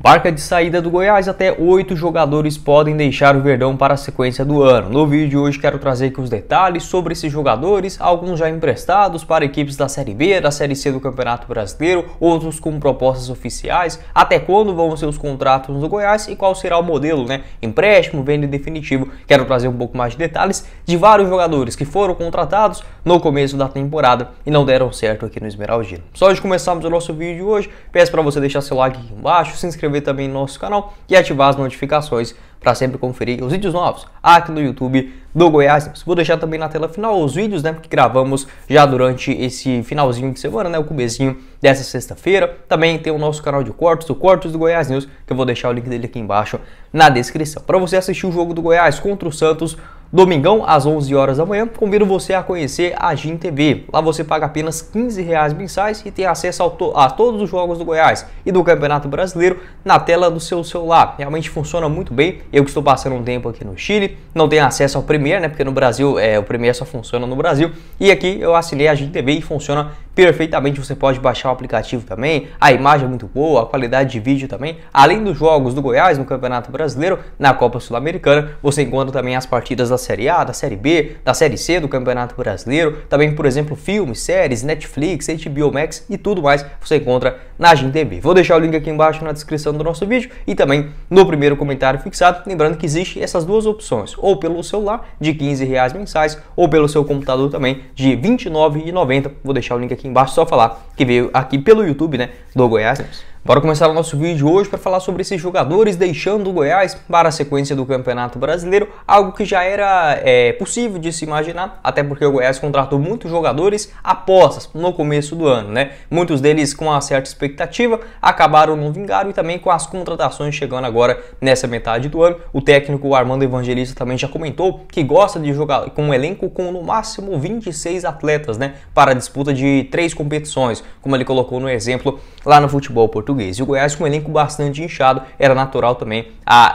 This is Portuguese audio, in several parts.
Marca de saída do Goiás: até 8 jogadores podem deixar o Verdão para a sequência do ano. No vídeo de hoje quero trazer aqui os detalhes sobre esses jogadores, alguns já emprestados para equipes da Série B, da Série C do Campeonato Brasileiro, outros com propostas oficiais, até quando vão ser os contratos do Goiás e qual será o modelo, empréstimo, venda definitivo. Quero trazer um pouco mais de detalhes de vários jogadores que foram contratados no começo da temporada e não deram certo aqui no Esmeraldino. Só de começarmos o nosso vídeo de hoje, peço para você deixar seu like aqui embaixo, se inscrever também no nosso canal e ativar as notificações para sempre conferir os vídeos novos aqui no YouTube do Goiás News. Vou deixar também na tela final os vídeos que gravamos já durante esse finalzinho de semana, o comecinho dessa sexta-feira. Também tem o nosso canal de cortes, o Cortes do Goiás News, que eu vou deixar o link dele aqui embaixo na descrição. Para você assistir o jogo do Goiás contra o Santos, domingão, às 11 horas da manhã, convido você a conhecer a GIM TV. Lá você paga apenas R$15 mensais e tem acesso a todos os jogos do Goiás e do Campeonato Brasileiro na tela do seu celular. Realmente funciona muito bem. Eu que estou passando um tempo aqui no Chile, não tenho acesso ao Premiere, porque no Brasil o Premiere só funciona no Brasil. E aqui eu assinei a GIM TV e funciona perfeitamente. Você pode baixar o aplicativo também, a imagem é muito boa, a qualidade de vídeo também. Além dos jogos do Goiás no Campeonato Brasileiro, na Copa Sul-Americana, você encontra também as partidas da Série A, da Série B, da Série C do Campeonato Brasileiro. Também, por exemplo, filmes, séries, Netflix, HBO Max e tudo mais você encontra na GIM TV. Vou deixar o link aqui embaixo na descrição do nosso vídeo e também no primeiro comentário fixado. Lembrando que existem essas duas opções, ou pelo celular de R$15 mensais, ou pelo seu computador também de R$29,90. Vou deixar o link aqui embaixo, só falar que veio aqui pelo YouTube do Goiás News. Bora começar o nosso vídeo hoje para falar sobre esses jogadores deixando o Goiás para a sequência do Campeonato Brasileiro, algo que já era possível de se imaginar, até porque o Goiás contratou muitos jogadores apostas no começo do ano, Muitos deles com uma certa expectativa, acabaram não vingaram e também com as contratações chegando agora nessa metade do ano. O técnico Armando Evangelista também já comentou que gosta de jogar com um elenco com no máximo 26 atletas, para a disputa de 3 competições, como ele colocou no exemplo lá no futebol português. E o Goiás com um elenco bastante inchado, era natural também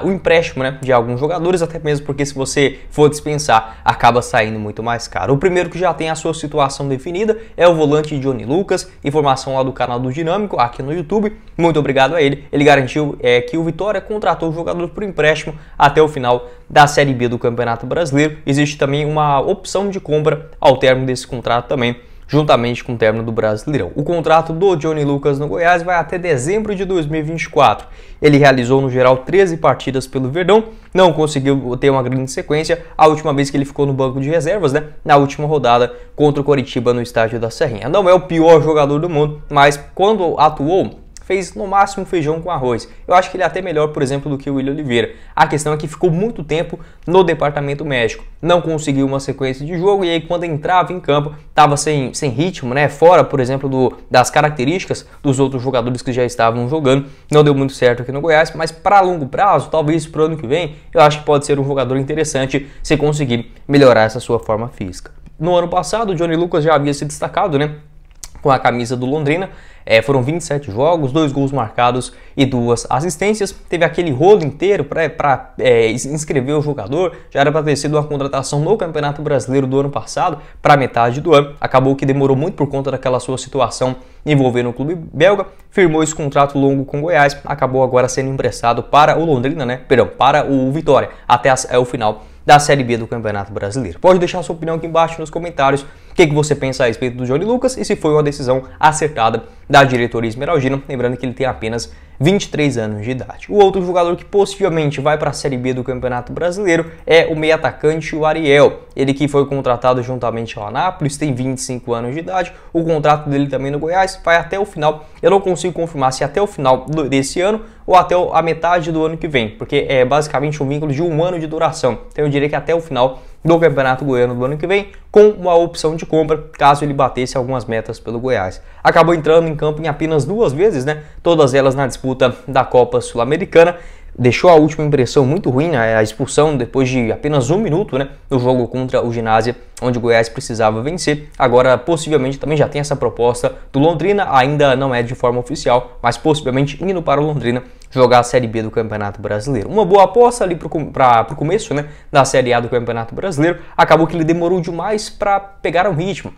o empréstimo de alguns jogadores, até mesmo porque se você for dispensar, acaba saindo muito mais caro. O primeiro que já tem a sua situação definida é o volante Johnny Lucas, informação lá do canal do Dinâmico, aqui no YouTube. Muito obrigado a ele. Ele garantiu que o Vitória contratou o jogador por empréstimo até o final da Série B do Campeonato Brasileiro. Existe também uma opção de compra ao término desse contrato também, juntamente com o término do Brasileirão. O contrato do Johnny Lucas no Goiás vai até dezembro de 2024. Ele realizou no geral 13 partidas pelo Verdão, não conseguiu ter uma grande sequência. A última vez que ele ficou no banco de reservas, na última rodada contra o Coritiba no estádio da Serrinha. Não é o pior jogador do mundo, mas quando atuou, fez no máximo feijão com arroz. Eu acho que ele é até melhor, por exemplo, do que o William Oliveira. A questão é que ficou muito tempo no departamento médico, não conseguiu uma sequência de jogo e aí quando entrava em campo estava sem ritmo, fora, por exemplo, das características dos outros jogadores que já estavam jogando. Não deu muito certo aqui no Goiás, mas para longo prazo, talvez para o ano que vem, eu acho que pode ser um jogador interessante se conseguir melhorar essa sua forma física. No ano passado, o Johnny Lucas já havia se destacado, com a camisa do Londrina. Foram 27 jogos, 2 gols marcados e 2 assistências. Teve aquele rolo inteiro para inscrever o jogador. Já era para ter sido uma contratação no Campeonato Brasileiro do ano passado, para metade do ano. Acabou que demorou muito por conta daquela sua situação envolvendo o clube belga. Firmou esse contrato longo com o Goiás. Acabou agora sendo emprestado para o Londrina, para o Vitória, até o final da Série B do Campeonato Brasileiro. Pode deixar sua opinião aqui embaixo nos comentários. O que você pensa a respeito do Johnny Lucas e se foi uma decisão acertada da diretoria esmeraldina. Lembrando que ele tem apenas 23 anos de idade. O outro jogador que possivelmente vai para a Série B do Campeonato Brasileiro é o meio-atacante, o Ariel. Ele que foi contratado juntamente ao Anápolis, tem 25 anos de idade. O contrato dele também no Goiás vai até o final. Eu não consigo confirmar se até o final desse ano ou até a metade do ano que vem, porque é basicamente um vínculo de 1 ano de duração. Então eu diria que até o final do Campeonato Goiano do ano que vem, com uma opção de compra, caso ele batesse algumas metas pelo Goiás. Acabou entrando em campo em apenas 2 vezes, todas elas na disputa da Copa Sul-Americana. Deixou a última impressão muito ruim, a expulsão depois de apenas 1 minuto, no jogo contra o Ginásio, onde o Goiás precisava vencer. Agora, possivelmente, também já tem essa proposta do Londrina, ainda não é de forma oficial, mas possivelmente indo para o Londrina jogar a Série B do Campeonato Brasileiro. Uma boa aposta ali para o começo, da Série A do Campeonato Brasileiro. Acabou que ele demorou demais para pegar um ritmo.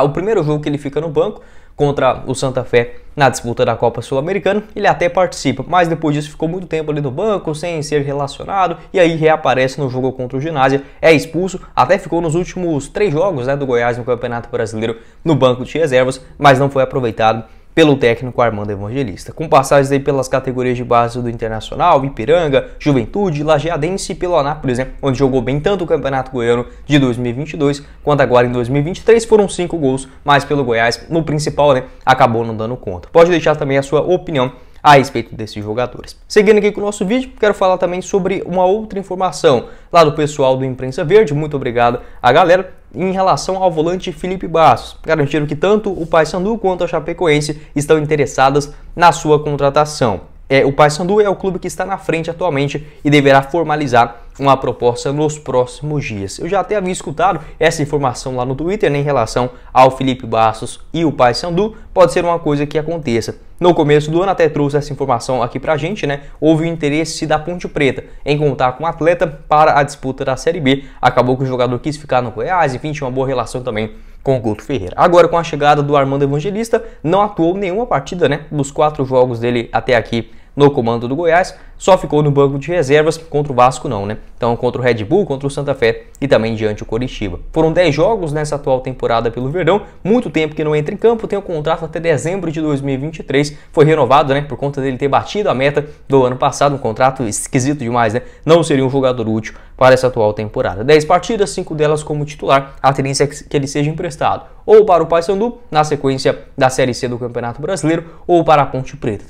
O primeiro jogo que ele fica no banco contra o Santa Fé na disputa da Copa Sul-Americana. Ele até participa, mas depois disso ficou muito tempo ali no banco, sem ser relacionado, e aí reaparece no jogo contra o Ginásio, é expulso, até ficou nos últimos 3 jogos, né, do Goiás no Campeonato Brasileiro no banco de reservas, mas não foi aproveitado pelo técnico Armando Evangelista. Com passagens aí pelas categorias de base do Internacional, Ipiranga, Juventude, Lajeadense e pelo Anápolis, né, onde jogou bem tanto o Campeonato Goiano de 2022 quanto agora em 2023, foram 5 gols, mas pelo Goiás, no principal, né, acabou não dando conta. Pode deixar também a sua opinião a respeito desses jogadores. Seguindo aqui com o nosso vídeo, quero falar também sobre uma outra informação lá do pessoal do Imprensa Verde. Muito obrigado a galera. Em relação ao volante Felipe Bastos, garantiram que tanto o Paysandu quanto a Chapecoense estão interessadas na sua contratação. O Paysandu é o clube que está na frente atualmente e deverá formalizar uma proposta nos próximos dias. Eu já até havia escutado essa informação lá no Twitter, né, em relação ao Felipe Bastos e o Paysandu. Pode ser uma coisa que aconteça. No começo do ano até trouxe essa informação aqui pra gente, né? Houve o interesse da Ponte Preta em contar com o atleta para a disputa da Série B. Acabou que o jogador quis ficar no Goiás, enfim, tinha uma boa relação também com o Guto Ferreira. Agora, com a chegada do Armando Evangelista, não atuou nenhuma partida, né, dos 4 jogos dele até aqui no comando do Goiás, só ficou no banco de reservas. Contra o Vasco não, né? Então contra o Red Bull, contra o Santa Fé e também diante o Coritiba. Foram 10 jogos nessa atual temporada pelo Verdão, muito tempo que não entra em campo, tem um contrato até dezembro de 2023, foi renovado, né, por conta dele ter batido a meta do ano passado, um contrato esquisito demais, né? Não seria um jogador útil para essa atual temporada. 10 partidas, 5 delas como titular, a tendência é que ele seja emprestado ou para o Paysandu, na sequência da Série C do Campeonato Brasileiro, ou para a Ponte Preta,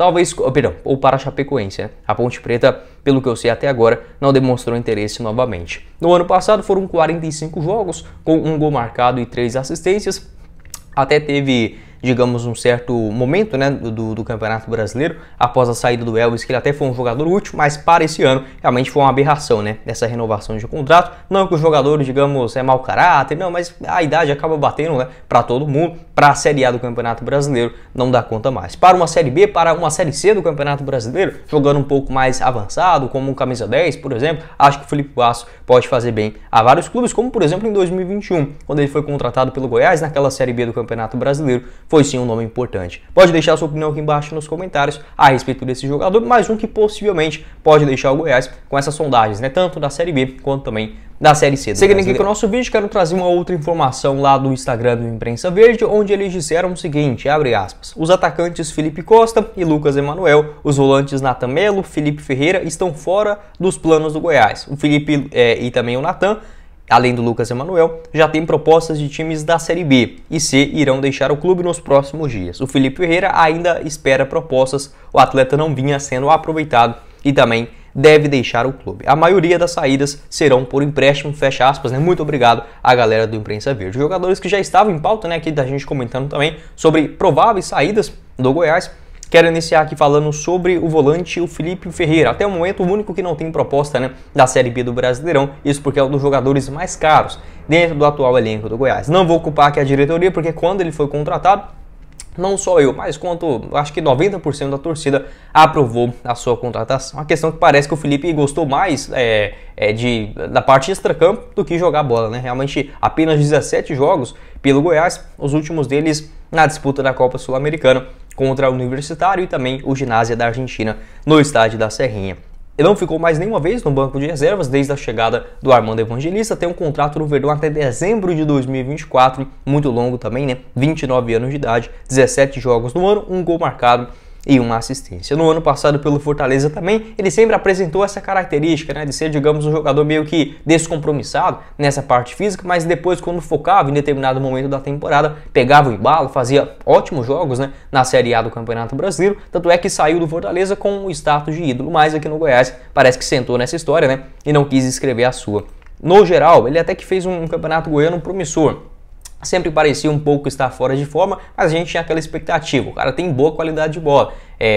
ou para a Chapecoense, né? A Ponte Preta, pelo que eu sei até agora, não demonstrou interesse novamente. No ano passado foram 45 jogos, com 1 gol marcado e 3 assistências. Até teve, digamos, um certo momento, né, do Campeonato Brasileiro, após a saída do Elvis, que ele até foi um jogador útil, mas para esse ano realmente foi uma aberração, né, essa renovação de contrato. Não que o jogador, digamos, é mau caráter, não, mas a idade acaba batendo, né, para todo mundo. Para a Série A do Campeonato Brasileiro não dá conta mais. Para uma Série B, para uma Série C do Campeonato Brasileiro, jogando um pouco mais avançado, como um camisa 10, por exemplo, acho que o Felipe Bastos pode fazer bem a vários clubes, como por exemplo em 2021, quando ele foi contratado pelo Goiás naquela Série B do Campeonato Brasileiro, foi sim um nome importante. Pode deixar sua opinião aqui embaixo nos comentários a respeito desse jogador, mais um que possivelmente pode deixar o Goiás com essas sondagens, né, tanto da Série B quanto também da Série C. Seguindo aqui com o nosso vídeo, quero trazer uma outra informação lá do Instagram do Imprensa Verde, onde eles disseram o seguinte, abre aspas: os atacantes Felipe Costa e Lucas Emanuel, os volantes Natan Melo, Felipe Ferreira estão fora dos planos do Goiás. O Felipe e também o Natan, além do Lucas Emanuel, já tem propostas de times da Série B e C irão deixar o clube nos próximos dias. O Felipe Ferreira ainda espera propostas, o atleta não vinha sendo aproveitado e também deve deixar o clube. A maioria das saídas serão por empréstimo, fecha aspas, né? Muito obrigado à galera do Imprensa Verde. Jogadores que já estavam em pauta, né, aqui da gente comentando também sobre prováveis saídas do Goiás. Quero iniciar aqui falando sobre o volante, o Felipe Ferreira. Até o momento, o único que não tem proposta, né, da Série B do Brasileirão. Isso porque é um dos jogadores mais caros dentro do atual elenco do Goiás. Não vou culpar aqui a diretoria, porque quando ele foi contratado, não só eu, mas quanto acho que 90% da torcida aprovou a sua contratação. A questão é que parece que o Felipe gostou mais da parte extracampo do que jogar bola, né? Realmente apenas 17 jogos pelo Goiás, os últimos deles na disputa da Copa Sul-Americana contra o Universitário e também o Ginásio da Argentina no estádio da Serrinha. Ele não ficou mais nenhuma vez no banco de reservas desde a chegada do Armando Evangelista, tem um contrato no Verdão até dezembro de 2024, muito longo também, né? 29 anos de idade, 17 jogos no ano, 1 gol marcado e uma assistência. No ano passado pelo Fortaleza também, ele sempre apresentou essa característica, né, de ser, digamos, um jogador meio que descompromissado nessa parte física, mas depois, quando focava em determinado momento da temporada, pegava o embalo, fazia ótimos jogos, né, na Série A do Campeonato Brasileiro, tanto é que saiu do Fortaleza com o status de ídolo, mas aqui no Goiás parece que sentou nessa história, né, e não quis escrever a sua. No geral, ele até que fez um campeonato goiano promissor. Sempre parecia um pouco estar fora de forma, mas a gente tinha aquela expectativa. O cara tem boa qualidade de bola,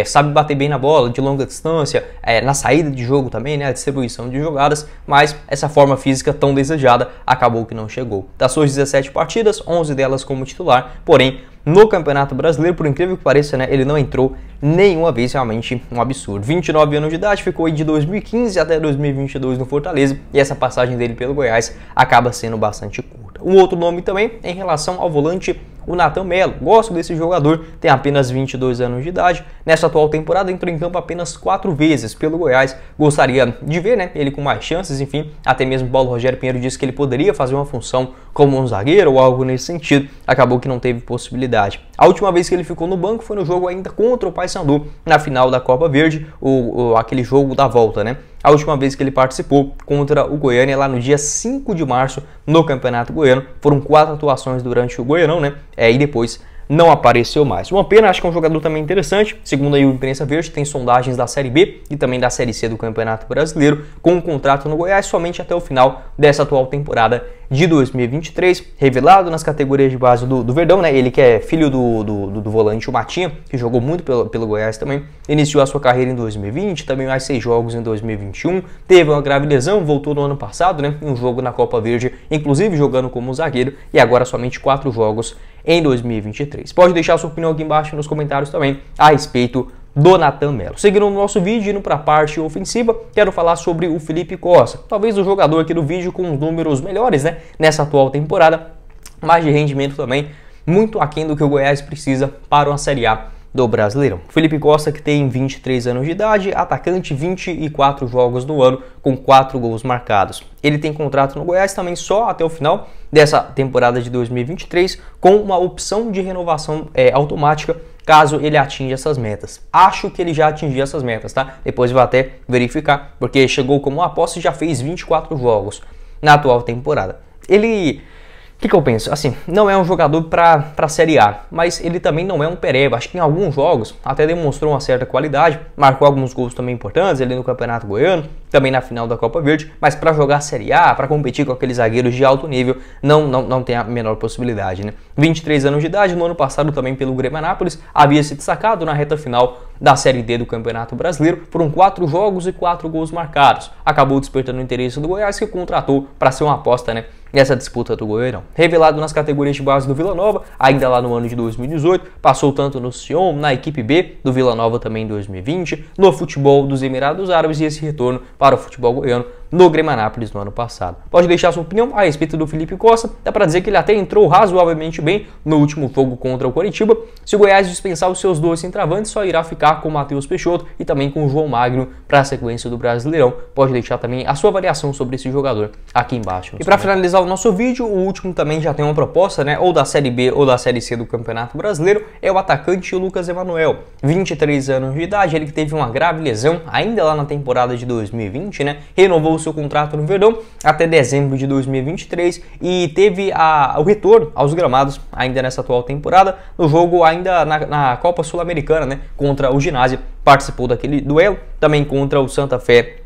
sabe bater bem na bola, de longa distância, na saída de jogo também, né, a distribuição de jogadas, mas essa forma física tão desejada acabou que não chegou. Das suas 17 partidas, 11 delas como titular, porém, no Campeonato Brasileiro, por incrível que pareça, né, ele não entrou nenhuma vez, realmente um absurdo. 29 anos de idade, ficou aí de 2015 até 2022 no Fortaleza, e essa passagem dele pelo Goiás acaba sendo bastante curta. Um outro nome também em relação ao volante o Nathan Melo. Gosto desse jogador, tem apenas 22 anos de idade. Nessa atual temporada entrou em campo apenas 4 vezes pelo Goiás. Gostaria de ver, né, ele com mais chances, enfim. Até mesmo Paulo Rogério Pinheiro disse que ele poderia fazer uma função como um zagueiro ou algo nesse sentido. Acabou que não teve possibilidade. A última vez que ele ficou no banco foi no jogo ainda contra o Paysandu, na final da Copa Verde, aquele jogo da volta, né? A última vez que ele participou contra o Goiânia, lá no dia 5 de março, no Campeonato Goiano. Foram 4 atuações durante o Goianão, né? E depois não apareceu mais. Uma pena, acho que é um jogador também interessante. Segundo aí o Imprensa Verde, tem sondagens da Série B e também da Série C do Campeonato Brasileiro, com um contrato no Goiás somente até o final dessa atual temporada de 2023, revelado nas categorias de base do Verdão, né? Ele que é filho do volante o Matinha, que jogou muito pelo Goiás também, iniciou a sua carreira em 2020, também mais 6 jogos em 2021, teve uma grave lesão, voltou no ano passado, né? Em um jogo na Copa Verde, inclusive jogando como zagueiro, e agora somente 4 jogos em 2023. Pode deixar sua opinião aqui embaixo nos comentários também a respeito do Nathan Melo. Seguindo o nosso vídeo, indo para a parte ofensiva, quero falar sobre o Felipe Costa, talvez o jogador aqui do vídeo com os números melhores, né, nessa atual temporada, mas de rendimento também muito aquém do que o Goiás precisa para uma Série A do Brasileirão. Felipe Costa, que tem 23 anos de idade, atacante, 24 jogos no ano, com 4 gols marcados. Ele tem contrato no Goiás também só até o final dessa temporada de 2023, com uma opção de renovação automática, caso ele atinja essas metas. Acho que ele já atingiu essas metas, tá? Depois vou até verificar, porque chegou como uma aposta e já fez 24 jogos na atual temporada. Ele... O que eu penso? Assim, não é um jogador para a Série A, mas ele também não é um pereba. Acho que em alguns jogos até demonstrou uma certa qualidade, marcou alguns gols também importantes ali no Campeonato Goiano, também na final da Copa Verde, mas para jogar a Série A, para competir com aqueles zagueiros de alto nível, não tem a menor possibilidade, né? 23 anos de idade, no ano passado também pelo Grêmio Anápolis, havia se destacado na reta final da Série D do Campeonato Brasileiro, foram 4 jogos e 4 gols marcados. Acabou despertando o interesse do Goiás, que contratou para ser uma aposta, né, nessa disputa do Goianão. Revelado nas categorias de base do Vila Nova, ainda lá no ano de 2018, passou tanto no Sion, na equipe B do Vila Nova também em 2020, no futebol dos Emirados Árabes e esse retorno para o futebol goiano no Grêmio Anápolis no ano passado. Pode deixar sua opinião a respeito do Felipe Costa, dá para dizer que ele até entrou razoavelmente bem no último jogo contra o Coritiba. Se o Goiás dispensar os seus 2 centroavantes, só irá ficar com o Matheus Peixoto e também com o João Magno para a sequência do Brasileirão. Pode deixar também a sua avaliação sobre esse jogador aqui embaixo. E para finalizar o nosso vídeo, o último também já tem uma proposta, né, ou da Série B ou da Série C do Campeonato Brasileiro, é o atacante Lucas Emanuel, 23 anos de idade, ele que teve uma grave lesão ainda lá na temporada de 2020, né, renovou seu contrato no Verdão até dezembro de 2023 e teve o retorno aos gramados ainda nessa atual temporada, no jogo ainda na Copa Sul-Americana, né, contra o Ginásio, participou daquele duelo, também contra o Santa Fé,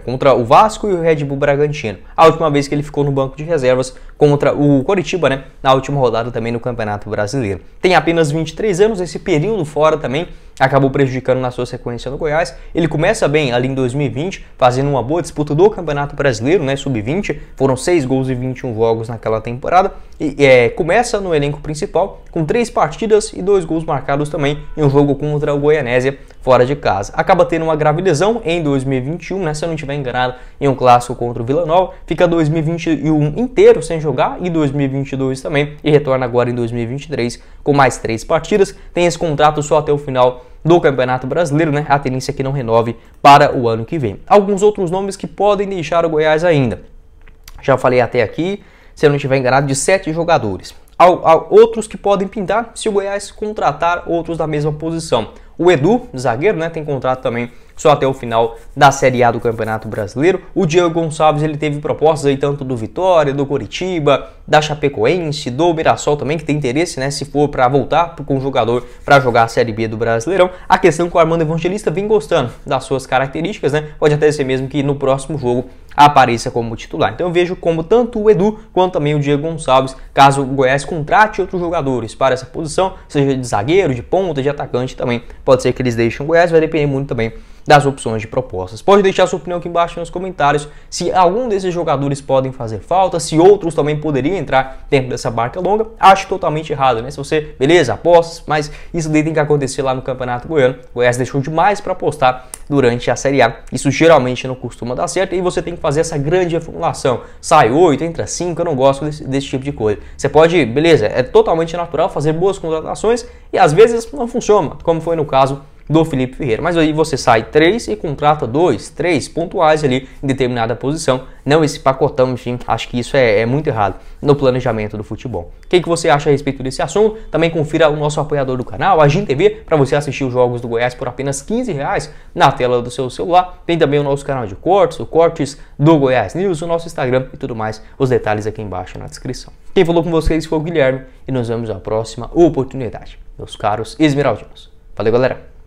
contra o Vasco e o Red Bull Bragantino. A última vez que ele ficou no banco de reservas contra o Coritiba, né, na última rodada também no Campeonato Brasileiro. Tem apenas 23 anos, esse período fora também acabou prejudicando na sua sequência no Goiás. Ele começa bem ali em 2020, fazendo uma boa disputa do Campeonato Brasileiro, né, sub-20, foram 6 gols e 21 jogos naquela temporada, e começa no elenco principal com 3 partidas e 2 gols marcados também em um jogo contra o Goianésia fora de casa. Acaba tendo uma grave lesão em 2021, né, se eu não estiver enganado, em um clássico contra o Vila Nova, fica 2021 inteiro sem jogar e 2022 também, e retorna agora em 2023 com mais 3 partidas, tem esse contrato só até o final do Campeonato Brasileiro, né? A tendência é que não renove para o ano que vem. Alguns outros nomes que podem deixar o Goiás ainda. Já falei até aqui, se eu não estiver enganado, de 7 jogadores. Há outros que podem pintar se o Goiás contratar outros da mesma posição. O Edu, zagueiro, né, tem contrato também só até o final da Série A do Campeonato Brasileiro. O Diego Gonçalves, ele teve propostas aí tanto do Vitória, do Coritiba, da Chapecoense, do Mirassol também, que tem interesse, né, se for para voltar com o jogador para jogar a Série B do Brasileirão. A questão é que o Armando Evangelista vem gostando das suas características, né, pode até ser mesmo que no próximo jogo apareça como titular. Então eu vejo como tanto o Edu quanto também o Diego Gonçalves, caso o Goiás contrate outros jogadores para essa posição, seja de zagueiro, de ponta, de atacante também, pode ser que eles deixem o Goiás, vai depender muito também das opções de propostas. Pode deixar sua opinião aqui embaixo nos comentários se algum desses jogadores podem fazer falta, se outros também poderiam entrar dentro dessa barca longa. Acho totalmente errado, né? Se você, beleza, apostas, mas isso daí tem que acontecer lá no Campeonato Goiano. O Goiás deixou demais para apostar durante a Série A. Isso geralmente não costuma dar certo e você tem que fazer essa grande reformulação. Sai 8, entra 5, eu não gosto desse tipo de coisa. Você pode, beleza, é totalmente natural fazer boas contratações e às vezes não funciona, como foi no caso do Felipe Ferreira. Mas aí você sai 3 e contrata 2, 3 pontuais ali em determinada posição. Não esse pacotão, enfim, acho que isso é muito errado no planejamento do futebol. O que você acha a respeito desse assunto? Também confira o nosso apoiador do canal, a GIM TV, para você assistir os jogos do Goiás por apenas R$15 na tela do seu celular. Tem também o nosso canal de cortes, o Cortes do Goiás News, o nosso Instagram e tudo mais. Os detalhes aqui embaixo na descrição. Quem falou com vocês foi o Guilherme e nos vemos na próxima oportunidade, meus caros esmeraldinos. Valeu, galera!